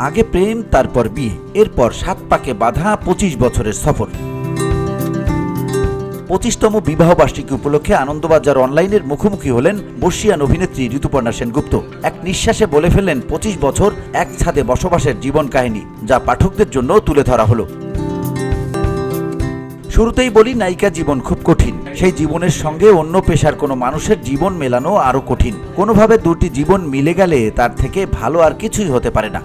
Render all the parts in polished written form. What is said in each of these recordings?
আগে প্রেম, তারপর বিয়ে, এরপর 7 পাকে বাঁধা 25 বছরের সফর। 25তম বিবাহবার্ষিকী উপলক্ষে আনন্দবাজার অনলাইনের মুখোমুখি হলেন বর্ষিয়ান অভিনেত্রী ঋতুপর্ণা সেনগুপ্ত। এক নিঃশ্বাসে বলে ফেললেন 25 বছর এক ছাদে বসবাসের জীবন কাহিনী, যা পাঠকদের জন্য তুলে ধরা হলো। শুরুতেই বলি, নায়িকা জীবন খুব কঠিন। সেই জীবনের সঙ্গে অন্য পেশার কোনো মানুষের জীবন মেলানো আরো কঠিন। কোনোভাবে দুটি জীবন মিলে গেলে তার থেকে ভালো আর কিছুই হতে পারে না।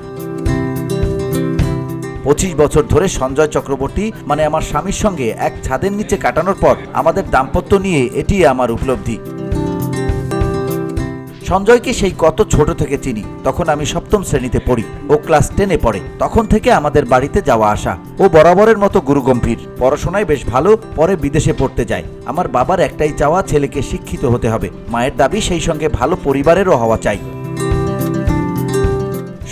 25 বছর ধরে সঞ্জয় চক্রবর্তী মানে আমার স্বামীর সঙ্গে এক ছাদের নিচে কাটানোর পর আমাদের দাম্পত্য নিয়ে এটি আমার উপলব্ধি। সঞ্জয়কে সেই কত ছোট থেকে চিনি। তখন আমি 7ম শ্রেণীতে পড়ি, ও ক্লাস 10-এ পড়ে। তখন থেকে আমাদের বাড়িতে যাওয়া আসা। ও বরাবরের মতো গুরুগম্ভীর, পড়াশোনায় বেশ ভালো, পরে বিদেশে পড়তে যায়। আমার বাবার একটাই চাওয়া, ছেলেকে শিক্ষিত হতে হবে। মায়ের দাবি সেই সঙ্গে ভালো পরিবারেরও হওয়া চাই।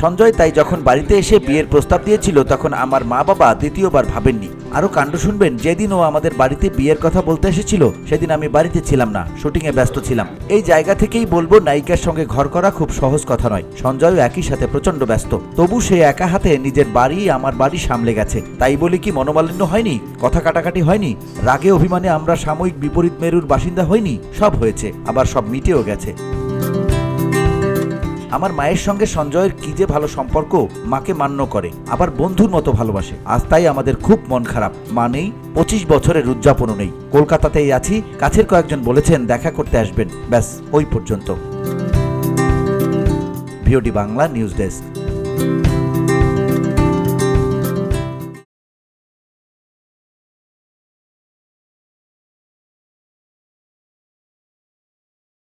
সঞ্জয় তাই যখন বাড়িতে এসে বিয়ের প্রস্তাব দিয়েছিল, তখন আমার মা বাবা দ্বিতীয়বার ভাবেননি। আরও কাণ্ড শুনবেন, যেদিন ও আমাদের বাড়িতে বিয়ের কথা বলতে এসেছিল সেদিন আমি বাড়িতে ছিলাম না, শুটিংয়ে ব্যস্ত ছিলাম। এই জায়গা থেকেই বলবো, নায়িকার সঙ্গে ঘর করা খুব সহজ কথা নয়। সঞ্জয়ও একই সাথে প্রচণ্ড ব্যস্ত, তবু সে একা হাতে নিজের বাড়ি, আমার বাড়ি সামলে গেছে। তাই বলি কি মনোমালিন্য হয়নি, কথা কাটাকাটি হয়নি, রাগে অভিমানে আমরা সাময়িক বিপরীত মেরুর বাসিন্দা হয়নি? সব হয়েছে, আবার সব মিটেও গেছে। আমার মায়ের সঙ্গে সঞ্জয়ের কি যে ভালো সম্পর্ক, মাকে মান্য করে, আবার বন্ধুর মতো ভালোবাসে। আজ তাই আমাদের খুব মন খারাপ। মা নেই, 25 বছরের উদযাপনও নেই। কলকাতাতেই আছি, কাছের কয়েকজন বলেছেন দেখা করতে আসবেন, ব্যাস ওই পর্যন্ত। VOD Bangla news desk.